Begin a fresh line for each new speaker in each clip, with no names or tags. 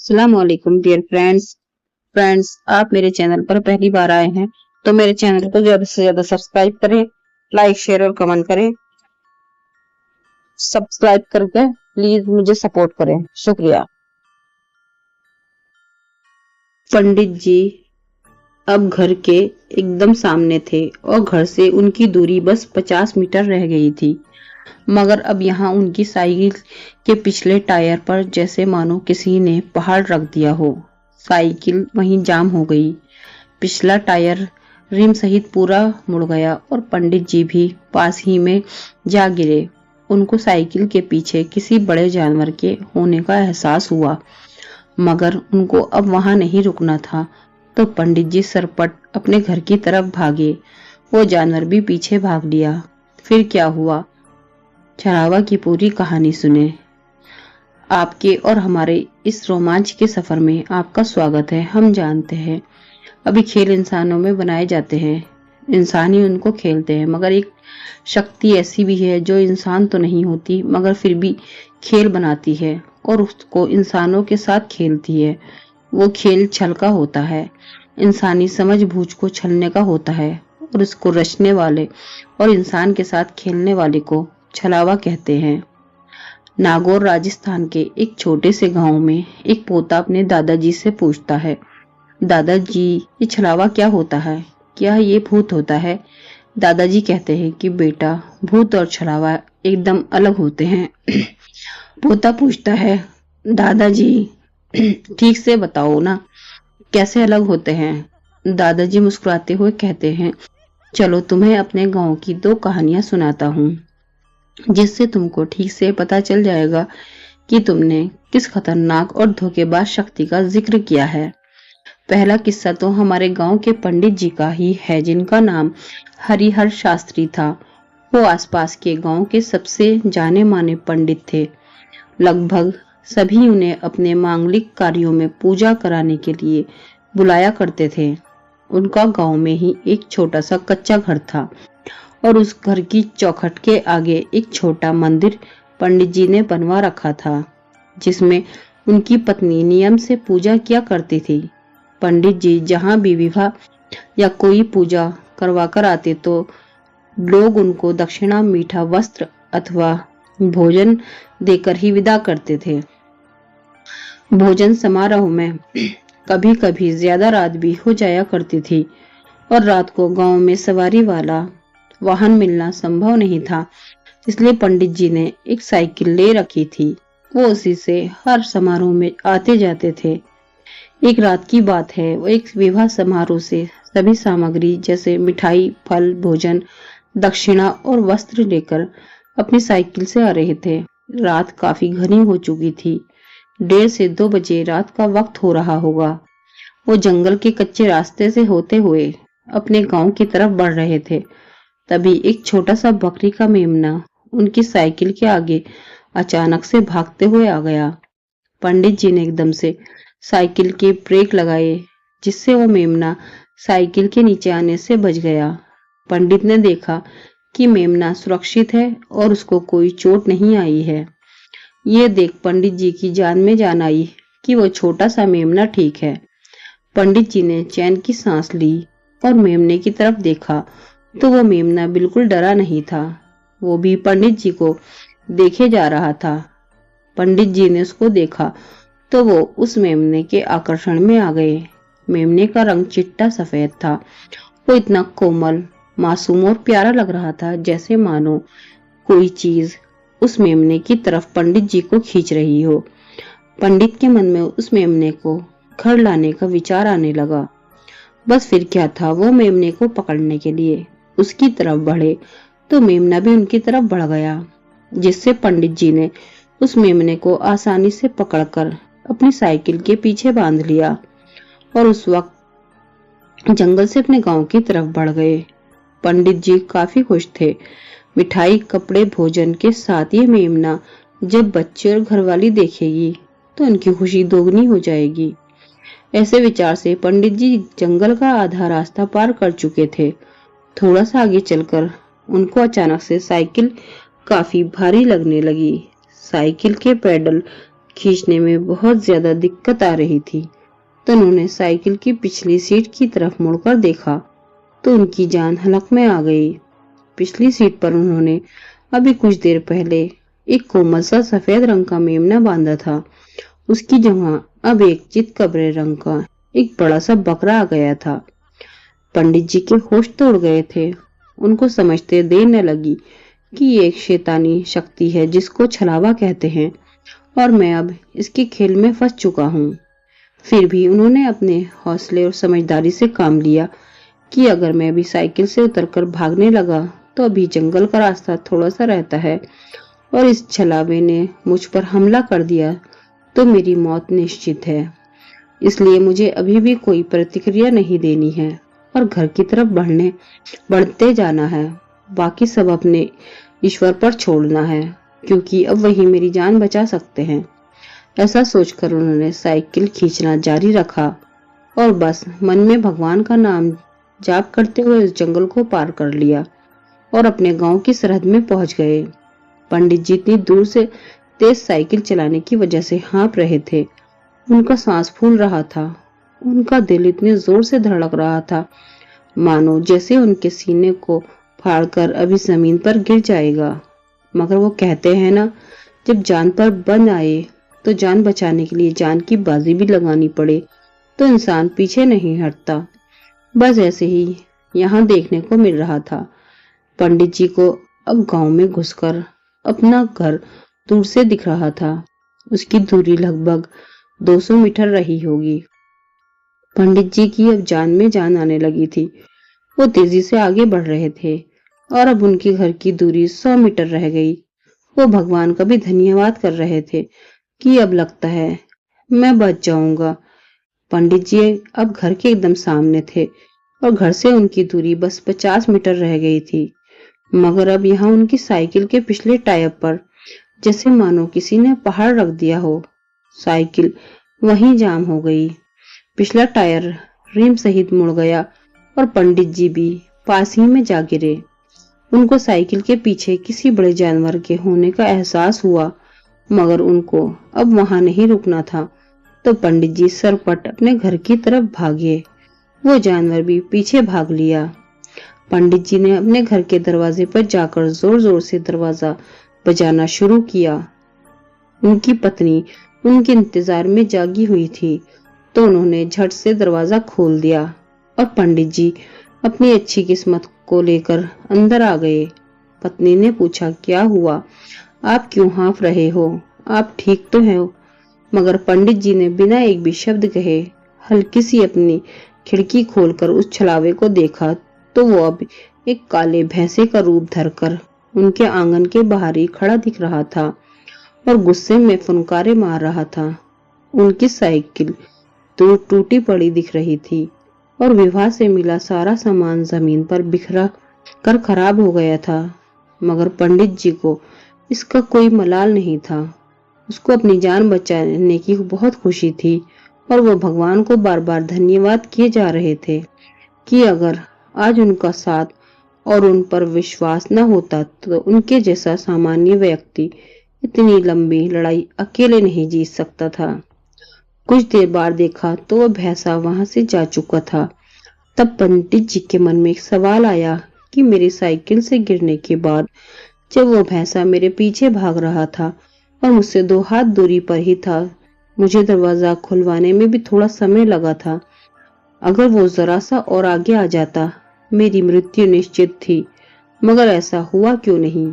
अस्सलाम वालेकुम dear friends, आप मेरे चैनल पर पहली बार आए हैं तो मेरे चैनल को ज्यादा से ज्यादा सब्सक्राइब करें, लाइक शेयर और कमेंट करें। सब्सक्राइब करके प्लीज मुझे सपोर्ट करें, शुक्रिया। पंडित जी अब घर के एकदम सामने थे और घर से उनकी दूरी बस 50 मीटर रह गई थी। मगर अब यहाँ उनकी साइकिल के पिछले टायर पर जैसे मानो किसी ने पहाड़ रख दिया हो। साइकिल वहीं जाम हो गई। पिछला टायर रिम सहित पूरा मुड़ गया और पंडित जी भी पास ही में जा गिरे। उनको साइकिल के पीछे किसी बड़े जानवर के होने का एहसास हुआ, मगर उनको अब वहां नहीं रुकना था। तो पंडित जी सरपट अपने घर की तरफ भागे। वो जानवर भी पीछे भाग लिया। फिर क्या हुआ, छरावा की पूरी कहानी सुने। आपके और हमारे इस रोमांच के सफर में आपका स्वागत है। हम जानते हैं अभी खेल इंसानों में बनाए जाते हैं, इंसान ही उनको खेलते हैं, मगर एक शक्ति ऐसी भी है जो इंसान तो नहीं होती मगर फिर भी खेल बनाती है और उसको इंसानों के साथ खेलती है। वो खेल छल का होता है, इंसानी समझ बूझ को छलने का होता है और उसको रचने वाले और इंसान के साथ खेलने वाले को छलावा कहते हैं। नागौर राजस्थान के एक छोटे से गांव में एक पोता अपने दादाजी से पूछता है, दादाजी ये छलावा क्या होता है? क्या ये भूत होता है? दादाजी कहते हैं कि बेटा, भूत और छलावा एकदम अलग होते हैं। पोता पूछता है, दादाजी ठीक से बताओ ना, कैसे अलग होते हैं? दादाजी मुस्कुराते हुए कहते हैं, चलो तुम्हें अपने गांव की 2 कहानियां सुनाता हूँ, जिससे तुमको ठीक से पता चल जाएगा कि तुमने किस खतरनाक और धोखेबाज शक्ति का जिक्र किया है। पहला किस्सा तो हमारे गांव के पंडित जी का ही है, जिनका नाम हरिहर शास्त्री था। वो आसपास के गांव के सबसे जाने माने पंडित थे। लगभग सभी उन्हें अपने मांगलिक कार्यों में पूजा कराने के लिए बुलाया करते थे। उनका गांव में ही एक छोटा सा कच्चा घर था और उस घर की चौखट के आगे एक छोटा मंदिर पंडित जी ने बनवा रखा था, जिसमें उनकी पत्नी नियम से पूजा किया करती थी। पंडित जी जहां भी विवाह या कोई पूजा करवा कर आते तो लोग उनको दक्षिणा, मीठा वस्त्र अथवा भोजन देकर ही विदा करते थे। भोजन समारोह में कभी कभी ज्यादा रात भी हो जाया करती थी और रात को गांव में सवारी वाला वाहन मिलना संभव नहीं था, इसलिए पंडित जी ने एक साइकिल ले रखी थी। वो उसी से हर समारोह में आते जाते थे। एक रात की बात है, वो एक विवाह समारोह से सभी सामग्री जैसे मिठाई, फल, भोजन, दक्षिणा और वस्त्र लेकर अपनी साइकिल से आ रहे थे। रात काफी घनी हो चुकी थी। 1:30 से 2 बजे रात का वक्त हो रहा होगा। वो जंगल के कच्चे रास्ते से होते हुए अपने गांव की तरफ बढ़ रहे थे। तभी एक छोटा सा बकरी का मेमना उनकी साइकिल के आगे अचानक से भागते हुए आ गया। पंडित जी ने एकदम से साइकिल के ब्रेक लगाए, जिससे वो मेमना साइकिल के नीचे आने से बच गया। पंडित ने देखा कि मेमना सुरक्षित है और उसको कोई चोट नहीं आई है। ये देख पंडित जी की जान में जान आई कि वो छोटा सा मेमना ठीक है। पंडित जी ने चैन की सांस ली और मेमने की तरफ देखा तो वो मेमना बिल्कुल डरा नहीं था। वो भी पंडित जी को देखे जा रहा था। पंडित जी ने उसको देखा तो वो उस मेमने के आकर्षण में आ गए। मेमने का रंग चिट्टा सफेद था। वो इतना कोमल, मासूम और प्यारा लग रहा था, जैसे मानो कोई चीज उस मेमने की तरफ पंडित जी को खींच रही हो। पंडित के मन में उस मेमने को घर लाने का विचार आने लगा। बस फिर क्या था, वो मेमने को पकड़ने के लिए उसकी तरफ बढ़े तो मेमना भी उनकी तरफ बढ़ गया, जिससे पंडित जी ने उस मेमने को आसानी से पकड़कर अपनी साइकिल के पीछे बांध लिया और उस वक्त जंगल से अपने गांव की तरफ बढ़ गए। पंडित जी काफी खुश थे। मिठाई, कपड़े, भोजन के साथ ये मेमना जब बच्चे और घरवाली देखेगी तो उनकी खुशी दोगुनी हो जाएगी। ऐसे विचार से पंडित जी जंगल का आधा रास्ता पार कर चुके थे। थोड़ा सा आगे चलकर उनको अचानक से साइकिल काफी भारी लगने लगी। साइकिल के पेडल खींचने में बहुत ज्यादा दिक्कत आ रही थी। तो उन्होंने साइकिल की पिछली सीट की तरफ मुड़कर देखा तो उनकी जान हलक में आ गई। पिछली सीट पर उन्होंने अभी कुछ देर पहले एक कोमल सा सफेद रंग का मेमना बांधा था। उसकी जगह अब एक चितकबरे रंग का एक बड़ा सा बकरा आ गया था। पंडित जी के होश तो उड़ गए थे। उनको समझते देर न लगी कि ये एक शैतानी शक्ति है जिसको छलावा कहते हैं और मैं अब इसके खेल में फंस चुका हूँ। फिर भी उन्होंने अपने हौसले और समझदारी से काम लिया कि अगर मैं अभी साइकिल से उतरकर भागने लगा तो अभी जंगल का रास्ता थोड़ा सा रहता है और इस छलावे ने मुझ पर हमला कर दिया तो मेरी मौत निश्चित है। इसलिए मुझे अभी भी कोई प्रतिक्रिया नहीं देनी है और घर की तरफ बढ़ते जाना है। बाकी सब अपने ईश्वर पर छोड़ना है क्योंकि अब वही मेरी जान बचा सकते हैं। ऐसा सोचकर उन्होंने साइकिल खींचना जारी रखा और बस मन में भगवान का नाम जाप करते हुए उस जंगल को पार कर लिया और अपने गांव की सरहद में पहुंच गए। पंडित जी इतनी दूर से तेज साइकिल चलाने की वजह से हाँफ रहे थे। उनका सांस फूल रहा था। उनका दिल इतने जोर से धड़क रहा था मानो जैसे उनके सीने को फाड़कर अभी जमीन पर गिर जाएगा। मगर वो कहते हैं ना, जब जान पर बन आए तो जान बचाने के लिए जान की बाजी भी लगानी पड़े तो इंसान पीछे नहीं हटता। बस ऐसे ही यहाँ देखने को मिल रहा था। पंडित जी को अब गांव में घुसकर अपना घर दूर से दिख रहा था। उसकी दूरी लगभग 200 मीटर रही होगी। पंडित जी की अब जान में जान आने लगी थी। वो तेजी से आगे बढ़ रहे थे और अब उनके घर की दूरी 100 मीटर रह गई। वो भगवान का भी धन्यवाद कर रहे थे कि अब लगता है मैं बच जाऊंगा। पंडित जी अब घर के एकदम सामने थे और घर से उनकी दूरी बस 50 मीटर रह गई थी। मगर अब यहाँ उनकी साइकिल के पिछले टायर पर जैसे मानो किसी ने पहाड़ रख दिया हो। साइकिल वहीं जाम हो गई। पिछला टायर रिम सहित मुड़ गया और पंडित जी भी पास ही में जा गिरे। उनको साइकिल के पीछे किसी बड़े जानवर के होने का एहसास हुआ मगर उनको अब वहां नहीं रुकना था। तो पंडित जी सरपट अपने घर की तरफ भागे। वो जानवर भी पीछे भाग लिया। पंडित जी ने अपने घर के दरवाजे पर जाकर जोर जोर से दरवाजा बजाना शुरू किया। उनकी पत्नी उनके इंतजार में जागी हुई थी तो उन्होंने झट से दरवाजा खोल दिया और पंडित जी अपनी अच्छी किस्मत को लेकर अंदर आ गए। पत्नी ने पूछा, क्या हुआ? आप क्यों हाँफ रहे हो? आप ठीक तो हैं? मगर पंडित जी ने बिना एक भी शब्द कहे हल्की सी अपनी खिड़की खोलकर उस छलावे को देखा तो वो अब एक काले भैंसे का रूप धरकर उनके आंगन के बाहर ही खड़ा दिख रहा था और गुस्से में फुनकारे मार रहा था। उनकी साइकिल तो टूटी पड़ी दिख रही थी और विवाह से मिला सारा सामान जमीन पर बिखरा कर खराब हो गया था। मगर पंडित जी को इसका कोई मलाल नहीं था। उसको अपनी जान बचाने की बहुत खुशी थी और वो भगवान को बार बार धन्यवाद किए जा रहे थे कि अगर आज उनका साथ और उन पर विश्वास न होता तो उनके जैसा सामान्य व्यक्ति इतनी लंबी लड़ाई अकेले नहीं जीत सकता था। कुछ देर बाद देखा तो वह भैंसा वहां से जा चुका था। तब पंडित जी के मन में एक सवाल आया कि मेरी साइकिल से गिरने के बाद जब वो भैंसा मेरे पीछे भाग रहा था और मुझसे 2 हाथ दूरी पर ही था, मुझे दरवाजा खुलवाने में भी थोड़ा समय लगा था। अगर वो जरा सा और आगे आ जाता मेरी मृत्यु निश्चित थी। मगर ऐसा हुआ क्यों नहीं?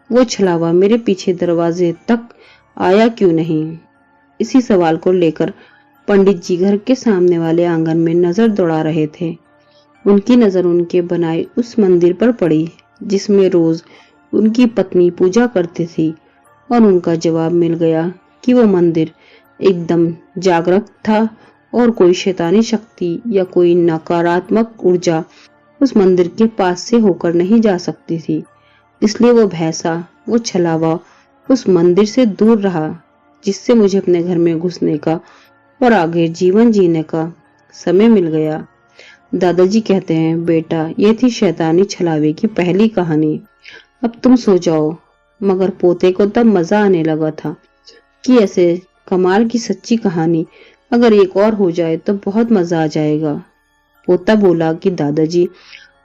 वो छलावा मेरे पीछे दरवाजे तक आया क्यों नहीं? इसी सवाल को लेकर पंडित जी घर के सामने वाले आंगन में नजर दौड़ा रहे थे। उनकी नजर उनके बनाए उस मंदिर पर पड़ी जिसमें रोज उनकी पत्नी पूजा करती थी और उनका जवाब मिल गया कि वो मंदिर एकदम जागरूक था और कोई शैतानी शक्ति या कोई नकारात्मक ऊर्जा उस मंदिर के पास से होकर नहीं जा सकती थी। इसलिए वो भैंसा, वो छलावा उस मंदिर से दूर रहा, जिससे मुझे अपने घर में घुसने का और आगे जीवन जीने का समय मिल गया। दादाजी कहते हैं, बेटा, ये थी शैतानी छलावे की पहली कहानी। अब तुम सो जाओ। मगर पोते को तब मजा आने लगा था कि ऐसे कमाल की सच्ची कहानी। अगर एक और हो जाए तो बहुत मजा आ जाएगा। पोता बोला कि दादाजी,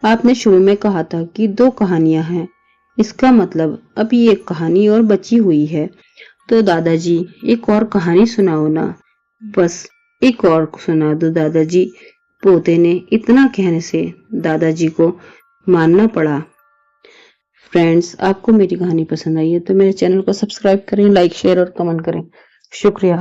आपने शुरू में कहा था कि 2 कहानियां हैं। इसका मतलब अभी एक कहानी और बची हुई है। तो दादाजी एक और कहानी सुनाओ ना। बस एक और सुना दो दादाजी। पोते ने इतना कहने से दादाजी को मानना पड़ा। फ्रेंड्स, आपको मेरी कहानी पसंद आई है तो मेरे चैनल को सब्सक्राइब करें, लाइक शेयर और कमेंट करें। शुक्रिया।